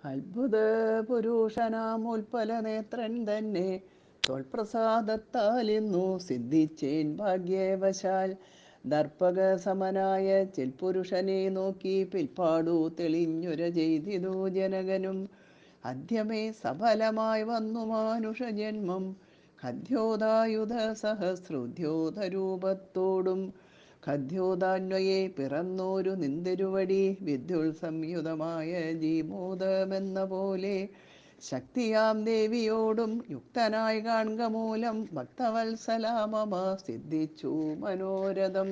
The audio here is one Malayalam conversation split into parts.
അത്ഭുത പുരുഷനാം ഉൽപ്പല നേത്രൻ തന്നെ തൊൽപ്രസാദത്താൽ ഇന്നു സിദ്ധിച്ചേൻ ഭാഗ്യവശാൽ. ദർപ്പക സമനായ ചെൽപുരുഷനെ നോക്കി പിൽപ്പാടു തെളിഞ്ഞുര ചെയ്തിതു ജനകനും. അദ്യമേ സഫലമായി വന്നു മാനുഷജന്മം ഖദ്യോതായുധ സഹസ്രോദ്യോതരൂപത്തോടും. ഖദ്യോതാന്വയെ പിറന്നോരു നിന്തിരുവടി വിദ്യുൽ സംയുതമായ ജീമോദമെന്ന പോലെ. ശക്തിയാം ദേവിയോടും യുക്തനായി കാൺക മൂലം ഭക്തവത്സലാമമ സിദ്ധിച്ചു മനോരഥം.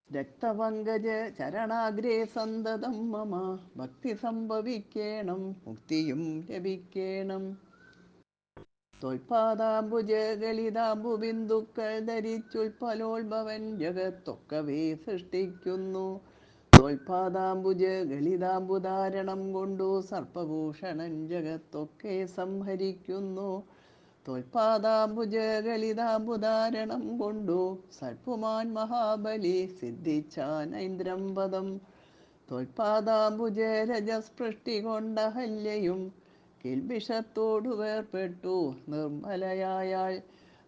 രക്തപങ്കജ ചരണാഗ്രേ സന്തതം മമ ഭക്തി സംഭവിക്കേണം മുക്തിയും ലഭിക്കേണം. തൊൽപാദാംബുജ ഗളിതാംബു ബിന്ദുക്കൾ ധരിച്ചുൽപ്പലോത്ഭവൻ ജഗത്തൊക്കവേ സൃഷ്ടിക്കുന്നു. തൊൽപാദാംബുജ ഗളിതാംബുധാരണം കൊണ്ടു സർപ്പഭൂഷണൻ ജഗത്തൊക്കെ സംഹരിക്കുന്നു. തൊൽപാദാംബുജ ഗളിതാംബുധാരണം കൊണ്ടു സൽപുമാൻ മഹാബലി സിദ്ധിച്ചാൻ ഐന്ദ്രം പദം. തൊൽപാദാംബുജ രജസ്പൃഷ്ടി കൊണ്ടഹല്യയും കിൽബിഷത്തോടു വേർപെട്ടു നിർമ്മലയായാൾ.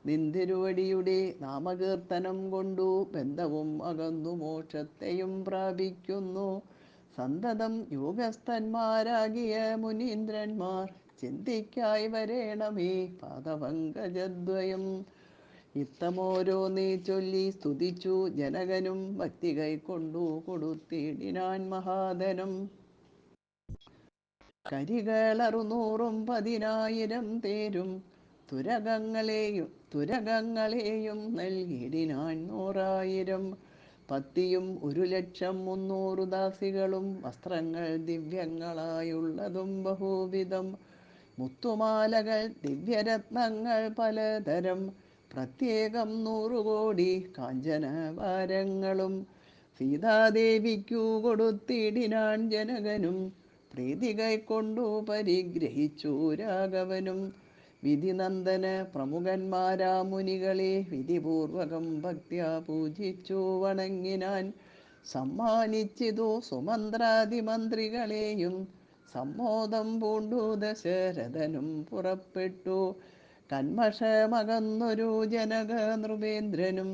നിന്തിരുവടിയുടെ നാമകീർത്തനം കൊണ്ടു ബന്ധവും അകന്നു മോക്ഷത്തെയും പ്രാപിക്കുന്നു. സന്തതം യോഗസ്ഥന്മാരാകിയ മുനീന്ദ്രന്മാർ ചിന്തിക്കായി വരേണമേ പാദപങ്കജദ്വയം. ഇത്തമോരോന്നേ ചൊല്ലി സ്തുതിച്ചു ജനകനും ഭക്തി കൈക്കൊണ്ടു കൊടുത്തിടിനാൻ മഹാധനം. കരികളറുനൂറും 10,000 തേരും തുരകങ്ങളെയും നൽകിടിനാൻ 100,000. പത്തിയും 1,00,300 ദാസികളും വസ്ത്രങ്ങൾ ദിവ്യങ്ങളായുള്ളതും ബഹുവിധം. മുത്തുമാലകൾ ദിവ്യരത്നങ്ങൾ പലതരം പ്രത്യേകം 100 കോടി കാഞ്ചനഭാരങ്ങളും. സീതാദേവിക്കു കൊടുത്തിടിനാൻ ജനകനും പ്രീതി കൈക്കൊണ്ടു പരിഗ്രഹിച്ചു രാഘവനും. വിധിനന്ദന പ്രമുഖന്മാരാ മുനികളെ വിധിപൂർവകം ഭക്ത്യാ പൂജിച്ചു വണങ്ങിനാൻ. സമ്മാനിച്ചിതു സുമന്ത്രാതിമന്ത്രികളെയും സമ്മോദം പൂണ്ടു ദശരഥനും പുറപ്പെട്ടു. കന്മഷമകന്നൊരു ജനക നൃപേന്ദ്രനും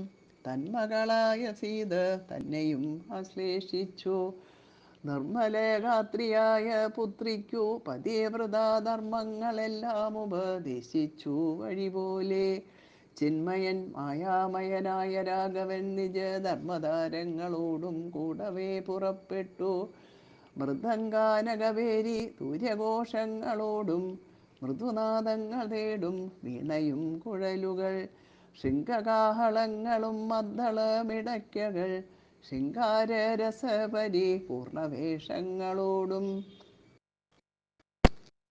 തന്മകളായ സീത തന്നെയും ആശ്ലേഷിച്ചു. നിർമ്മലഗാത്രിയായ പുത്രിക്കു പതിവ്രതാധർമ്മങ്ങളെല്ലാം ഉപദേശിച്ചു വഴിപോലെ. ചിന്മയൻ മായാമയനായ രാഘവൻ നിജധർമ്മതാരങ്ങളോടും കൂടവേ പുറപ്പെട്ടു. മൃദംഗാനകവേരി സൂര്യഘോഷങ്ങളോടും മൃദുനാദങ്ങൾ തേടും വീണയും കുഴലുകൾ ശൃംഗകാഹളങ്ങളും മദ്ദളമിടയ്ക്കകൾ ശൃംഗാരരസപരിപൂർണവേഷങ്ങളോടും.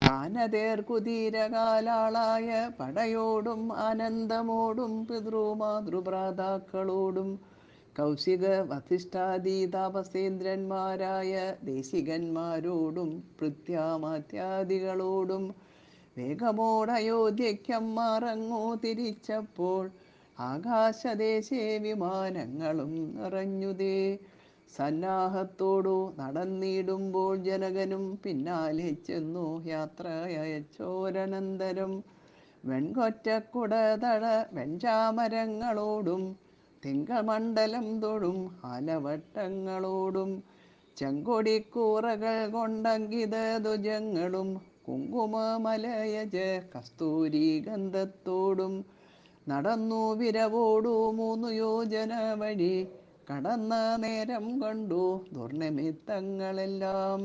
ആനതേർക്കുതീരകാലാളായ പടയോടും ആനന്ദമോടും പിതൃമാതൃഭ്രാതാക്കളോടും കൗശിക വസിഷ്ഠാദി താപസേന്ദ്രന്മാരായ ദേശികന്മാരോടും ഭൃത്യാമാത്യാദികളോടും വേഗമോടയോധ്യയ്ക്കമ്മറങ്ങു തിരിച്ചപ്പോൾ ആകാശദേശേ വിമാനങ്ങളും നിറഞ്ഞുതേ. സന്നാഹത്തോടു നടന്നിടുമ്പോൾ ജനകനും പിന്നാലെ ചെന്നു യാത്രയച്ചോരനന്തരം. വെൺകൊറ്റക്കുടതട വെൺചാമരങ്ങളോടും തിങ്കമണ്ഡലം തൊഴും ആലവട്ടങ്ങളോടും ചെങ്കൊടിക്കൂറകൾ കൊണ്ടങ്കിത ധ്വജങ്ങളും കുങ്കുമമലയജ കസ്തൂരി ഗന്ധത്തോടും നടന്നു വിരവോടു 3 യോജന വഴി കടന്ന നേരം കണ്ടു ദുർനിമിത്തങ്ങളെല്ലാം.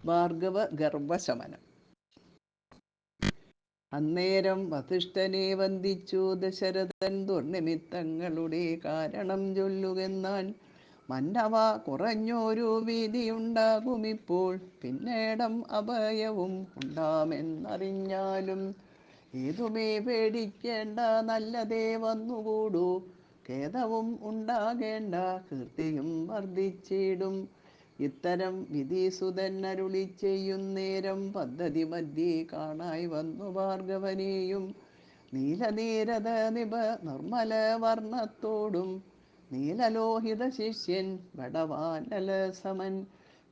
ഭാർഗവ ഗർഭശമനം. അന്നേരം വസിഷ്ഠനെ വന്ദിച്ചു ദശരഥൻ ദുർനിമിത്തങ്ങളുടെ കാരണം ചൊല്ലുകെന്നാൻ. മന്നവ കുറഞ്ഞൊരു വീതിയുണ്ടാകുമിപ്പോൾ പിന്നേടം അഭയവും ഉണ്ടാമെന്നറിഞ്ഞാലും. ഏതുമേ പേടിക്കേണ്ട നല്ലതേ വന്നുകൂടൂ. ഖേദവും ഉണ്ടാകേണ്ട കീർത്തിയും വർദ്ധിച്ചിടും. ഇത്തരം വിധിസുതൻ അരുളി ചെയ്യുന്നേരം പദ്ധതി മധ്യേ കാണായി വന്നു ഭാർഗവനെയും. നീലനീരത നിപ നിർമ്മല വർണ്ണത്തോടും നീലലോഹിത ശിഷ്യൻ വടവാനലസമൻ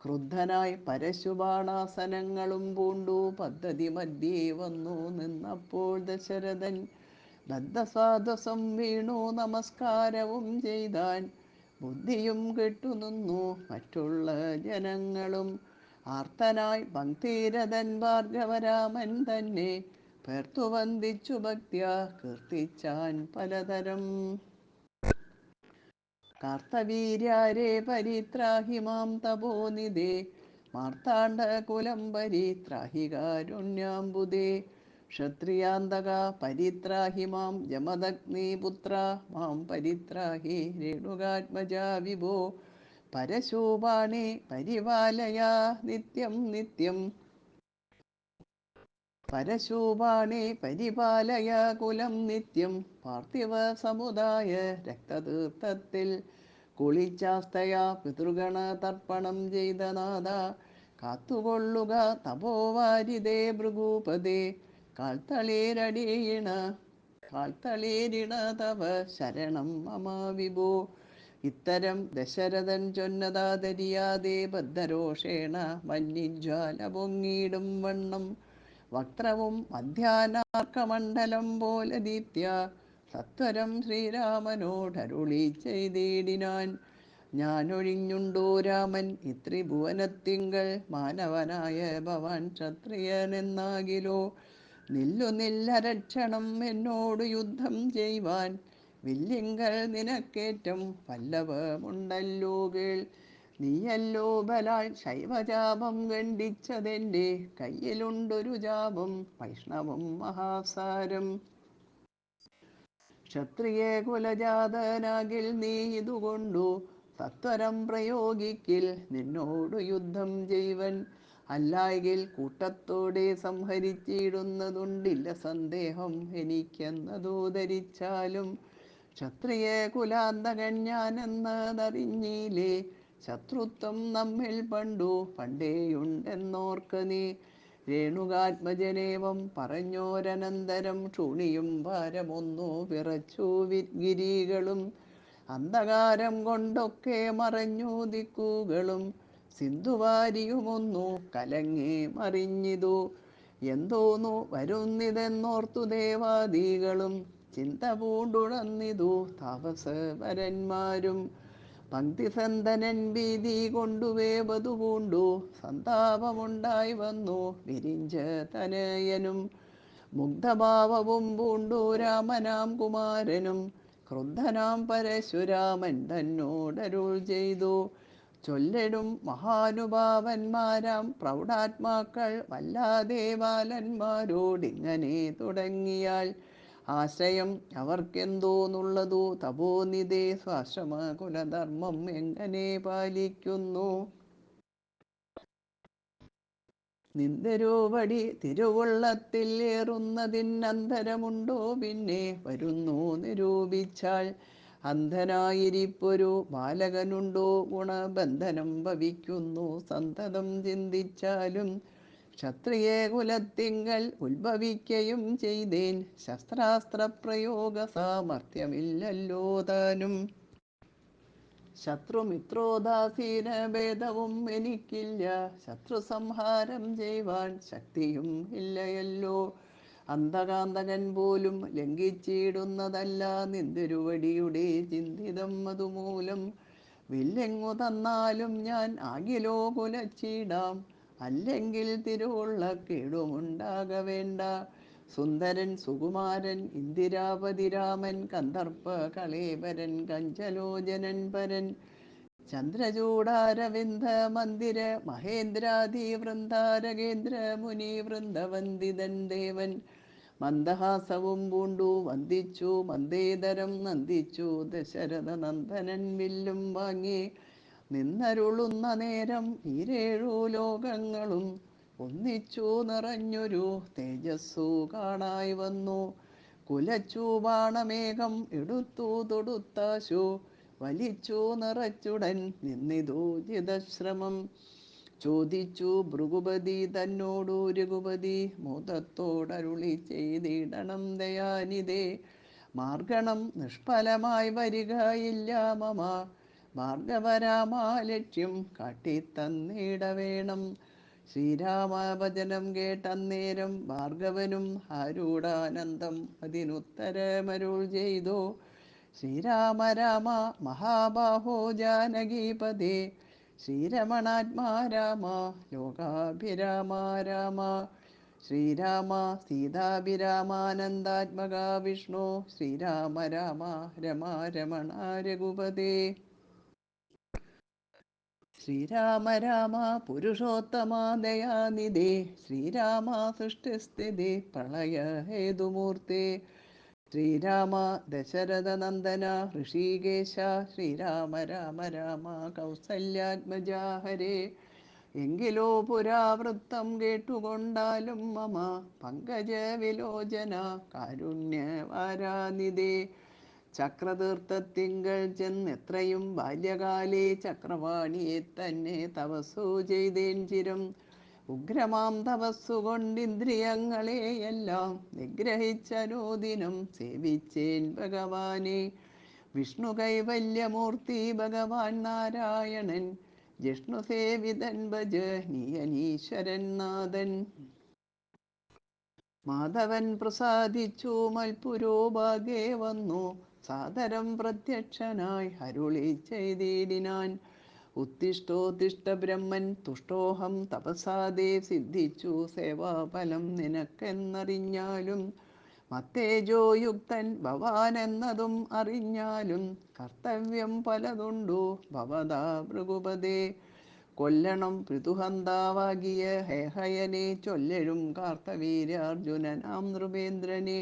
ക്രുദ്ധനായി പരശുബാണാസനങ്ങളും പൂണ്ടു പദ്ധതി മധ്യേ വന്നു നിന്നപ്പോൾ ദശരഥൻ ബദ്ധസ്വാദസം വീണു നമസ്കാരവും ചെയ്താൻ. ബുദ്ധിയും കെട്ടുനിന്നു മറ്റുള്ള ജനങ്ങളും. ആർത്തനായി ഭക്തിരഥൻ ഭാർഗവരാമൻ തന്നെ പേർത്തു വന്ദിച്ചു ഭക്ത്യാ കീർത്തിച്ചാൻ പലതരം. കാർത്തവീര്യാരേ പരിത്രാഹി മാം തപോനിധേ മാർത്താണ്ഡകുലം പരിത്രാഹി കാരുണ്യാംബുദേ ക്ഷത്രിയാന്തക പരിത്രാഹി മാം ജമദഗ്നിപുത്ര മാം പരിത്രാഹി രേണുകാത്മജാ വിഭോ പരശൂപാണി പരിപാലയ നിത്യം നിത്യം പരശൂപാണി പരിപാലയ കുലം നിത്യം പാർത്ഥിവ സമുദായ രക്തതീർത്ഥത്തിൽ കുളിച്ചാസ്തയാ പിതൃഗണ തർപ്പണം ചെയ്ത നാഥ കാത്തുകൊള്ളുക തപോവാരിതേ ഭൃഗൂപതേ കാൽത്തളീരടിയിണ തവ ശരണം മമ വിഭോ. ഇത്തരം ദശരഥൻ ചൊന്നതാതരിയാതെ ബദ്ധരോഷേണ മഞ്ഞിജ്വാല പൊങ്ങിയിടും വണ്ണം വക്രവും മധ്യാനാർക്കമണ്ഡലം പോലെ ദീപ്യ സത്വരം ശ്രീരാമനോടരുളി ചെയ്തിടിനാൻ. ഞാനൊഴിഞ്ഞുണ്ടോ രാമൻ ഇത്രിഭുവനത്തിങ്കൽ മാനവനായ ഭവാൻ ക്ഷത്രിയനെന്നാകിലോ നില്ലരക്ഷണം എന്നോട് യുദ്ധം ചെയ്യുവാൻ വില്ലിങ്കൽ നിനക്കേറ്റം വല്ലഭമുണ്ടല്ലോ കേൾ. നീയല്ലോ ബലാൽ ശൈവജാപം ഖണ്ഡിച്ചതെൻ്റെ കയ്യിലുണ്ടൊരു ജാപം വൈഷ്ണവം മഹാസാരം. ക്ഷത്രിയ കുലജാതനാകിൽ നീ ഇതുകൊണ്ടു സത്വരം പ്രയോഗിക്കിൽ നിന്നോടു യുദ്ധം ചെയ്വൻ. അല്ലായെങ്കിൽ കൂട്ടത്തോടെ സംഹരിച്ചിടുന്നതുണ്ടില്ല സന്ദേഹം എനിക്കെന്നതു ധരിച്ചാലും. ക്ഷത്രിയ കുലാന്തകൻ ഞാനെന്നതറിഞ്ഞില്ലേ ശത്രുത്വം നമ്മിൽ പണ്ടേയുണ്ടെന്നോർക്ക നീ. രേണുകാത്മജനേവം പറഞ്ഞോരനന്തരം ക്ഷൂണിയും ഭാരമൊന്നു വിറച്ചു ഗിരികളും അന്ധകാരം കൊണ്ടൊക്കെ മറഞ്ഞു ദിക്കുകളും സിന്ധുവാരിയുമൊന്നു കലങ്ങി മറിഞ്ഞിതു. എന്തോന്നു വരുന്നിതെന്നോർത്തു ദേവാദികളും ചിന്ത പൂണ്ടുണർന്നിതു താപസവരന്മാരും. പങ്ക്തിസന്ധനൻ ഭീതി കൊണ്ടുവേവതു പൂണ്ടു സന്താപമുണ്ടായി വന്നു വിരിഞ്ച തനയനും. മുഗ്ധഭാവവും പൂണ്ടു രാമനാം കുമാരനും ക്രുദ്ധനാം പരശുരാമൻ തന്നോടരുൾ ചെയ്തു ചൊല്ലിടും മഹാനുഭാവന്മാരാം പ്രൗഢാത്മാക്കൾ വല്ലാതെ ബാലന്മാരോടിങ്ങനെ തുടങ്ങിയാൽ ആശ്രയം അവർക്കെന്തോന്നുള്ളതു തപോനിധേ സ്വാശ്രമ കുലധർമ്മം എങ്ങനെ പാലിക്കുന്നു. നിന്ദരൂപടി തിരുവുള്ളത്തിൽ ഏറുന്നതിനന്തരമുണ്ടോ പിന്നെ വരുന്നു നിരൂപിച്ചാൽ. അന്ധനായിരിപ്പൊരു ബാലകനുണ്ടോ ഗുണബന്ധനം ഭവിക്കുന്നു സന്തതം ചിന്തിച്ചാലും. ക്ഷത്രിയ കുലത്തിങ്കൽ ഉത്ഭവിക്കയും ചെയ്തേൻ ശസ്ത്രാസ്ത്ര പ്രയോഗ സാമർഥ്യമില്ലല്ലോ താനും. ശത്രുമിത്രോദാസീന ഭേദവും എനിക്കില്ല ശത്രുസംഹാരം ചെയ്യുവാൻ ശക്തിയും ഇല്ലയല്ലോ. അന്ധകാന്തകൻ പോലും ലംഘിച്ചിടുന്നതല്ല നിന്തിരുവടിയുടെ ചിന്തിതം അതുമൂലം. വില്ലെങ്ങു തന്നാലും ഞാൻ ആകിലോ കുലച്ചിടാം അല്ലെങ്കിൽ തിരുവുള്ള കേടുമുണ്ടാക വേണ്ട. സുന്ദരൻ സുകുമാരൻ ഇന്ദിരാപതി രാമൻ കന്ദർപ്പ കളേബരൻ കഞ്ചലോചനൻ പരൻ ചന്ദ്രചൂഡാരവിന്ദ മന്ദിര മഹേന്ദ്രാദി വൃന്ദാരകേന്ദ്ര മുനി വൃന്ദവന്ദിതൻ ദേവൻ. മന്ദഹാസവും പൂണ്ടു വന്ദിച്ചു മന്ദേതരം നന്ദിച്ചു ദശരഥ നന്ദനൻ വില്ലും വാങ്ങി നിന്നരുളുന്ന നേരം ഈരേഴു ലോകങ്ങളും ഒന്നിച്ചു നിറഞ്ഞൊരു തേജസ്സു കാണായി വന്നു. കുലച്ചു ബാണമേഘം എടുത്തു തൊടുത്താശു വലിച്ചു നിറച്ചുടൻ നിന്നിതു ജിതശ്രമം. ചോദിച്ചു ഭൃഗുപതി തന്നോടു രഘുപതി മോദത്തോടരുളി ചെയ്തിടണം ദയാനിധേ മാർഗണം നിഷ്ഫലമായി വരികയില്ല മമ. ഭാർഗവരാമാ ലക്ഷ്യം കാട്ടിത്തന്നിടവേണം. ശ്രീരാമവചനം കേട്ടന്നേരം ഭാർഗവനും ആരൂഢാനന്ദം അതിനുത്തരമരുൾ ചെയ്തു. ശ്രീരാമ രാമ മഹാബാഹോ ജാനകീപദേ, ശ്രീരമണാത്മാ രാമ ലോകാഭിരാമ രാമ. ശ്രീരാമ സീതാഭിരാമാനന്ദാത്മക വിഷ്ണു, ശ്രീരാമ രാമ രമാരമണ രഘുപതേ. ശ്രീരാമ രാമ പുരുഷോത്തമ ദയാനിധേ, ശ്രീരാമ സൃഷ്ടിസ്ഥിതി പ്രളയ ഹേതുമൂർത്തേ. ശ്രീരാമ ദശരഥ നന്ദന ഋഷികേശ, ശ്രീരാമ രാമ രാമ കൗസല്യാത്മജാ ഹരേ. എങ്കിലോ പുരാവൃത്തം കേട്ടുകൊണ്ടാലും മമ പങ്കജ വിലോചന കാരുണ്യവാരാനിധേ. ചക്രതീർത്ഥത്തിങ്കൾ ചെന്നെത്രയും ബാല്യകാലേ ചക്രവാണിയെ തന്നെ തപസ്സു ചെയ്തേൻ ചിരം. ഉഗ്രമാം തപസ്സുകൊണ്ടിന്ദ്രിയങ്ങളെയെല്ലാം നിഗ്രഹിച്ചനുദിനം സേവിച്ചേൻ ഭഗവാനെ. വിഷ്ണു കൈവല്യമൂർത്തി ഭഗവാൻ നാരായണൻ, ജിഷ്ണു സേവിതൻ ഭജനീയനീശ്വരൻ നാഥൻ. മാധവൻ പ്രസാദിച്ചു മൽപുരോഭാഗേ വന്നു, സാദരം പ്രത്യക്ഷനായി അരുളി ചെയ്തിടിനാൻ. ഉത്തിഷ്ഠോത്തിഷ്ഠ ബ്രഹ്മൻ തുഷ്ടോഹം തപസാദേ, സിദ്ധിച്ചു സേവാഫലം നിനക്കെന്നറിഞ്ഞാലും. മത്തേജോയുക്തൻ ഭവാൻ എന്നതും അറിഞ്ഞാലും, കർത്തവ്യം പലതുണ്ടു ഭവതാ ഭൃഗുപതേ. കൊല്ലണം പൃഥുഹന്താവാകിയ ഹേഹയനെ, ചൊല്ലഴും കാർത്തവീര്യാർജുനനാം നൃപേന്ദ്രനെ.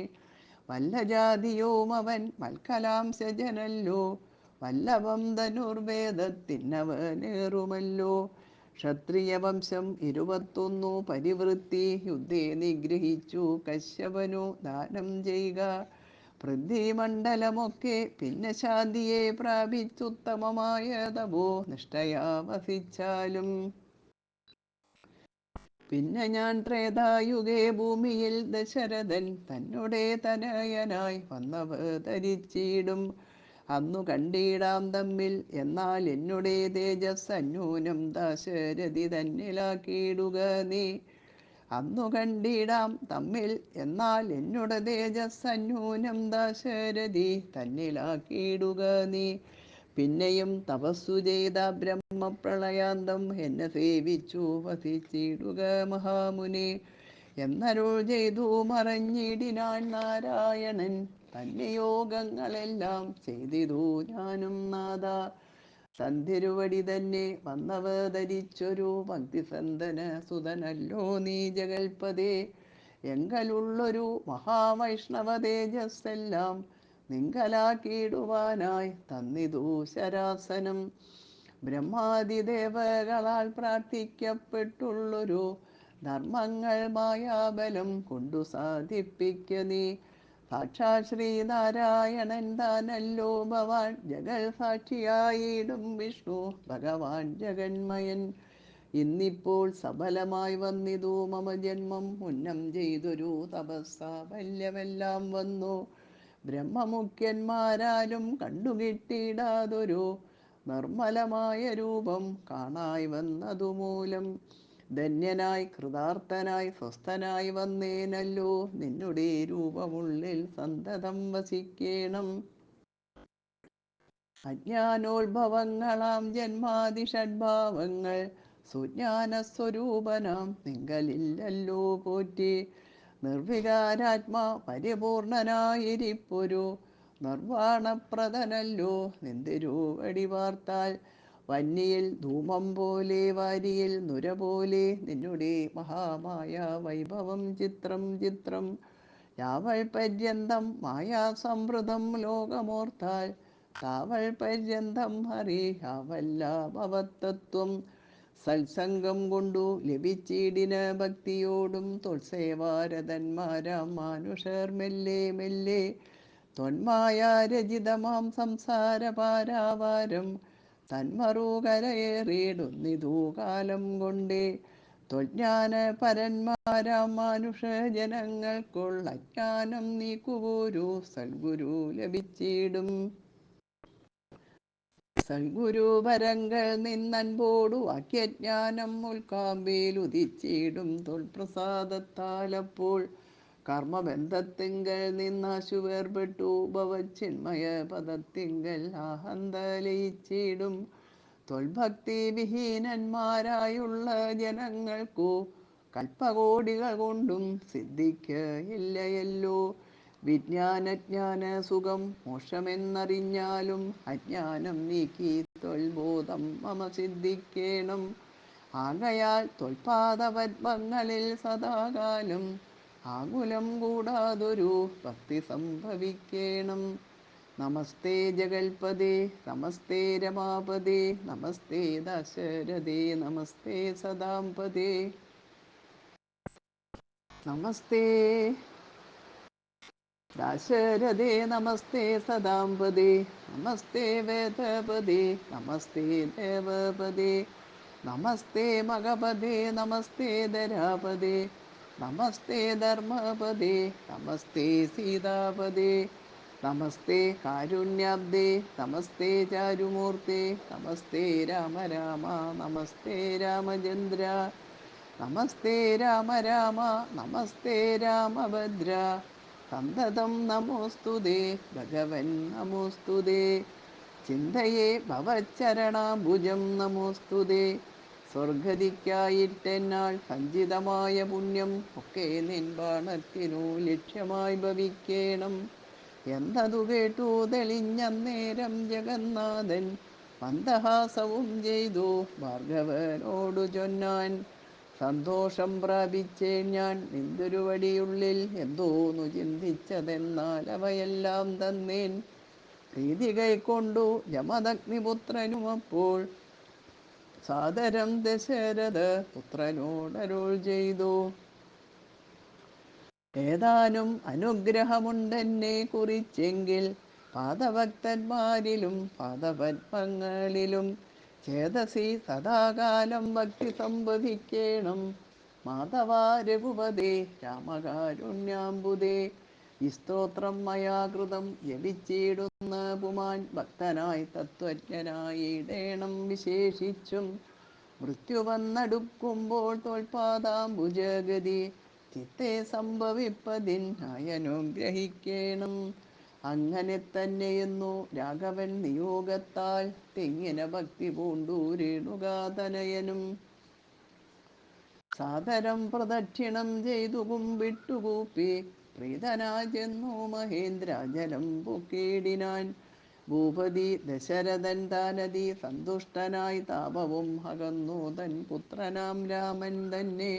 വല്ല ജാതിയോം അവൻ വൽക്കലാംശജനല്ലോ, വല്ലഭം ധനുർവേദത്തിന്നവനേറുമല്ലോ. ക്ഷത്രിയ വംശം 21 പരിവൃത്തി, യുദ്ധേ നിഗ്രഹിച്ചു കശ്യപനു ദാനം ചെയ്യുക. പൃഥ്വിമണ്ഡലമൊക്കെ പിന്നെ ശാന്തിയെ പ്രാപിച്ചുത്തമമായ തപോ നിഷ്ഠയാ വസിച്ചാലും. പിന്നെ ഞാൻ ത്രേതായുഗേ ഭൂമിയിൽ ദശരഥൻ തന്നുടെ തനയനായി വന്നവതരിച്ചിടും. അന്നു കണ്ടിടാം തമ്മിൽ, എന്നാൽ എന്നുടെ തേജസ് അന്യൂനം ദശരഥി തന്നിലാക്കിയിടുക നീ. അന്നു കണ്ടിടാം തമ്മിൽ, എന്നാൽ എന്നുടെ തേജസ് അന്യൂനം ദശരഥി തന്നിലാക്കിയിടുക നീ. പിന്നെയും തപസ്സു ചെയ്ത ബ്രഹ്മപ്രളയാന്തം എന്നെ സേവിച്ചു വസിച്ചിടുക മഹാമുനി. എന്നരുൾ ചെയ്തു മറഞ്ഞിടിനാൻ നാരായണൻ, തന്നിയോഗങ്ങളെല്ലാം ചെയ്തിതു ഞാനും നാഥ. തന്തിരുവടി തന്നെ വന്നവതരിച്ചൊരു ഭക്തിസന്ധന സുതനല്ലോ നീ ജഗൽപതേ. എങ്കലുള്ളൊരു മഹാവൈഷ്ണവ തേജസ്സെല്ലാം നിങ്കലാക്കിയിടുവാനായി തന്നിതു ശരാസനം. ബ്രഹ്മാദിദേവകളാൽ പ്രാർത്ഥിക്കപ്പെട്ടുള്ളൊരു ധർമ്മങ്ങൾ മായാബലം കൊണ്ടു സാധിപ്പിക്ക നീ. സാക്ഷാൽ ശ്രീനാരായണൻ താനല്ലോ ഭവാൻ, ജഗൽ സാക്ഷിയായിടും വിഷ്ണു ഭഗവാൻ ജഗന്മയൻ. ഇന്നിപ്പോൾ സഫലമായി വന്നിതു മമ ജന്മം, മുന്നം ചെയ്തൊരു തപസ്സാഫല്യമെല്ലാം വന്നു. ബ്രഹ്മമുഖ്യന്മാരാലും കണ്ടുകിട്ടിയിടാതൊരു നിർമ്മലമായ രൂപം കാണായി വന്നതുമൂലം, ധന്യനായി കൃതാർത്ഥനായി സ്വസ്ഥനായി വന്നേനല്ലോ. നിന്നുടെ രൂപമുള്ളിൽ സന്തതം വസിക്കേണം. അജ്ഞാനോത്ഭവങ്ങളാം ജന്മാതിഷഡ്ഭാവങ്ങൾ സുജ്ഞാനസ്വരൂപനാം നിങ്കലില്ലല്ലോ പോറ്റി. നിർവികാരാത്മാ പരിപൂർണനായിരിപ്പൊരു നിർവാണപ്രദനല്ലോ നിന്തിരുവടി വാർത്താൽ. വന്നിയിൽ ധൂമം പോലെ വാരിയിൽ നുര പോലെ നിന്നുടെ മഹാമായ വൈഭവം ചിത്രം ചിത്രം. യാവൽ പര്യന്തം മായാസംവൃതം ലോകമോർത്താൽ, താവൽ പര്യന്തം അറിയാവല്ല ഭവത്തത്വം. സത്സംഗം കൊണ്ടു ലഭിച്ചിടിന ഭക്തിയോടും തൊൽസേവാരതന്മാരാം മാനുഷർ മെല്ലെ മെല്ലെ. ത്വന്മായാരചിതമാം സംസാര പാരാവാരം തന്മറുകരയേറിയിടുന്നിതു കാലം കൊണ്ടേ. ത്വജ്ഞാന പരന്മാരാം മാനുഷ ജനങ്ങൾക്കുള്ള അജ്ഞാനം നീക്കുവോരു സദ്ഗുരു ലഭിച്ചിടും. സദ്ഗുരുവരങ്ങൾ നിന്നൻപോടു വാക്യജ്ഞാനം ഉദിച്ചിടും തൊൽപ്രസാദത്താലപ്പോൾ കർമ്മബന്ധത്തിങ്കൽ നിന്നാശു വേർപെട്ടു ഭവച്ചിന്മയ പദത്തിങ്കൽ ആഹന്തലയിച്ചിടും. ത്വൽഭക്തി വിഹീനന്മാരായുള്ള ജനങ്ങൾക്കു കൽപ്പകോടികൾ കൊണ്ടും സിദ്ധിക്കയില്ലയല്ലോ. വിജ്ഞാനജ്ഞാന സുഖം മോക്ഷമെന്നറിഞ്ഞാലും അജ്ഞാനം നീക്കി ത്വൽബോധം മമ സിദ്ധിക്കേണം. ആകയാൽ ത്വൽപാദപദ്മങ്ങളിൽ സദാകാലം ആകുലം കൂടാതൊരു ഭക്തി സംഭവിക്കേണം. നമസ്തേ ജഗൽപദേ നമസ്തേ രമാപദേ നമസ്തേ ദശരഥേ നമസ്തേ സദാംപദേ. നമസ്തേ ദശരഥേ നമസ്തേ സദാംപദേ നമസ്തേ വേദപദേ നമസ്തേ ദേവപദേ നമസ്തേ മഗപദേ നമസ്തേ ധരാപദേ നമസ്തേ ധർമ്മപദേ നമസ്തേ സീതാപദേ നമസ്തേ കാരുണ്യാബ്ദേ നമസ്തേ ചാരുമൂർത്തേ നമസ്തേ രാമ രാമ നമസ്തേ രാമചന്ദ്ര നമസ്തേ രാമ രാമ നമസ്തേ രാമഭദ്ര സന്തതം നമോസ്തുതേ ഭഗവൻ നമോസ്തുതേ. ചിന്തയേ ഭവച്ചരണാംബുജം നമോസ്തുതേ. സ്വർഗതിക്കായിട്ടെന്നാൽ സഞ്ചിതമായ പുണ്യം ഒക്കെ നിൻ ബാണത്തിനു ലക്ഷ്യമായി ഭവിക്കേണം. എന്നതു കേട്ടു തെളിഞ്ഞന്നേരം ജഗന്നാഥൻ മന്ദഹാസവും ചെയ്തു ഭാർഗവനോടു ചൊന്നാൻ. സന്തോഷം പ്രാപിച്ചേൻ ഞാൻ നിന്തൊരുവടിയുള്ളിൽ എന്തോന്നു ചിന്തിച്ചതെന്നാൽ അവയെല്ലാം തന്നേൻ. പ്രീതി കൈക്കൊണ്ടു ജമദഗ്നിപുത്രനും അപ്പോൾ സാദരം ദശരഥ പുത്രനോടരുൾ ചെയ്തു. ഏതാനും അനുഗ്രഹമുണ്ടെന്നെ കുറിച്ചെങ്കിൽ പാദഭക്തന്മാരിലും പാദപദ്മങ്ങളിലും ചേതസി സദാകാലം ഭക്തി സംഭവിക്കേണം. മാധവാ രഘുപതേ രാമകാരുണ്യാംബുദേ. ഈ സ്തോത്രം മയാ കൃതം ജപിച്ചിടുന്ന പുമാൻ ഭക്തനായി തത്വജ്ഞനായിടേണം വിശേഷിച്ചും. മൃത്യു വന്നടുക്കുമ്പോൾ തോൽപാദാംബുജഗതി ചിത്തെ സംഭവിപ്പതിനായനുഗ്രഹിക്കേണം. അങ്ങനെ തന്നെയെന്നു രാഘവൻ നിയോഗത്താൽ തെങ്ങിന ഭക്തി പൂണ്ടു രേണുകാതനയനും. സാദരം പ്രദക്ഷിണം ചെയ്തു കുമ്പിട്ടുകൂപ്പി പ്രീതനായി ചെന്നു മഹേന്ദ്രാജലം പൊക്കിയിടിനാൻ. ഭൂപതി ദശരഥൻ താനതി സന്തുഷ്ടനായി താപവും അകന്നു തൻ പുത്രനാം രാമൻ തന്നെ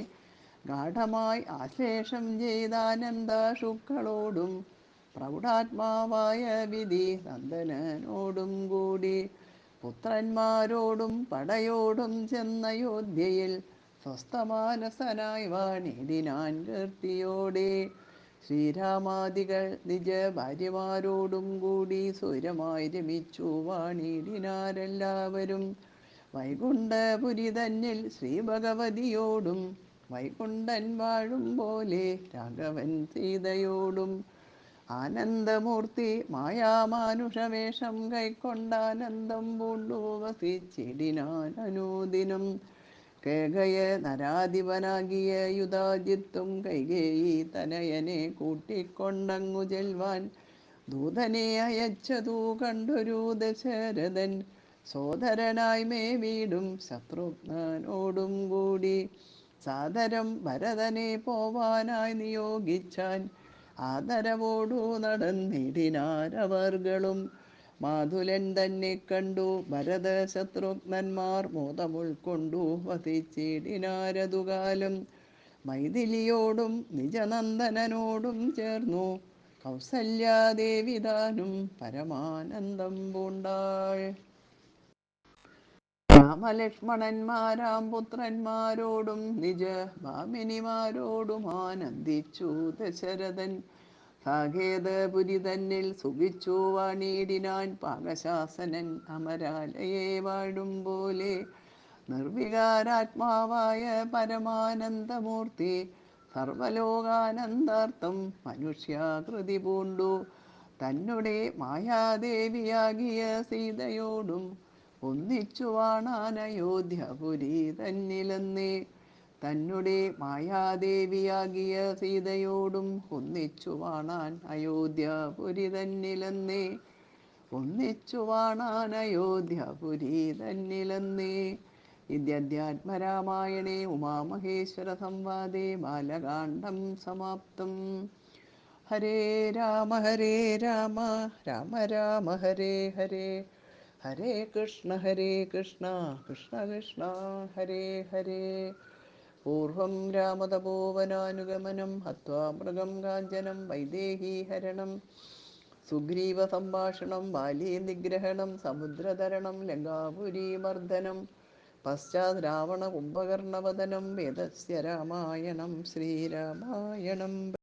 ഗാഠമായി ആശ്ലേഷം ചെയ്താനന്ദാശുക്കളോടും പ്രൗഢാത്മാവായ വിധി നന്ദനോടും കൂടി പുത്രന്മാരോടും പടയോടും ചെന്നയോധ്യയിൽ സ്വസ്ഥമാനസനായി വാണിടിനാൻ കീർത്തിയോടെ. ശ്രീരാമാദികൾ നിജ ഭാര്യമാരോടും കൂടി സ്വൈരമായി രമിച്ചു വാണിടിനാരെല്ലാവരും. വൈകുണ്ഠപുരി തന്നിൽ ശ്രീഭഗവതിയോടും വൈകുണ്ഠൻ വാഴും പോലെ രാഘവൻ സീതയോടും ആനന്ദമൂർത്തി മായാമാനുഷവേഷം കൈക്കൊണ്ടാനന്ദം പൂണ്ടു വസിച്ചിടിനാൻ അനുദിനം. കേകയ നരാധിപനാകിയ യുധാജിത്തും കൈകേയി തനയനെ കൂട്ടിക്കൊണ്ടങ്ങു ചെൽവാൻ ദൂതനെ അയച്ചതു കണ്ടൊരു ദശരഥൻ സോദരനായി മേവിടും ശത്രുഘ്നനോടും കൂടി സാദരം ഭരതനെ പോവാനായി നിയോഗിച്ചാൻ. ആദരവോടു നടന്നിടിനാരവർകളും. മാതുലൻ തന്നെ കണ്ടു ഭരത ശത്രുഘ്നന്മാർ മോദമുൾക്കൊണ്ടു വസിച്ചിടിനാരതുകാലം. മൈഥിലിയോടും നിജനന്ദനോടും ചേർന്നു കൗസല്യാദേവി താനും പരമാനന്ദം പൂണ്ടാൾ. രാമലക്ഷ്മണന്മാരാം പുത്രന്മാരോടും നിജ ഭാമിനിമാരോടും ആനന്ദിച്ചു ദശരഥൻ. സാകേതപുരി തന്നിൽ സുഖിച്ചു വാണിടിനാൻ പാകശാസനൻ അമരാലയെ വാഴും പോലെ. നിർവികാരാത്മാവായ പരമാനന്ദമൂർത്തി സർവലോകാനന്ദാർത്ഥം മനുഷ്യാകൃതി പൂണ്ടു തന്നെ മായാദേവിയാകിയ സീതയോടും ഒന്നിച്ചു വാണാൻ അയോധ്യപുരി തന്നിലെന്നേ. തന്നെ മായാദേവിയാകിയ സീതയോടും ഒന്നിച്ചു വാണാൻ അയോധ്യപുരി തന്നിലെന്നേ. ഒന്നിച്ചു വാണാൻ അയോധ്യപുരി തന്നിലെന്നേ. ഇത്യധ്യാത്മരാമായണേ ഉമാമഹേശ്വര സംവാദേ ബാലകാണ്ഡം സമാപ്തം. ഹരേ രാമ രാമ രാമ ഹരേ ഹരേ, ഹരേ കൃഷ്ണ കൃഷ്ണ കൃഷ്ണ ഹരേ ഹരേ. പൂർവം രാമതപോവനാനുഗമനം ഹത്വാ മൃഗം കാഞ്ചനം വൈദേഹീഹരണം സുഗ്രീവ സംഭാഷണം ബാലീ നിഗ്രഹണം സമുദ്രതരണം ലങ്കാപുരീമർദ്ദനം പശ്ചാത് രാവണ കുംഭകർണവദനം വേദസ്യ രാമായണം ശ്രീരാമായണം.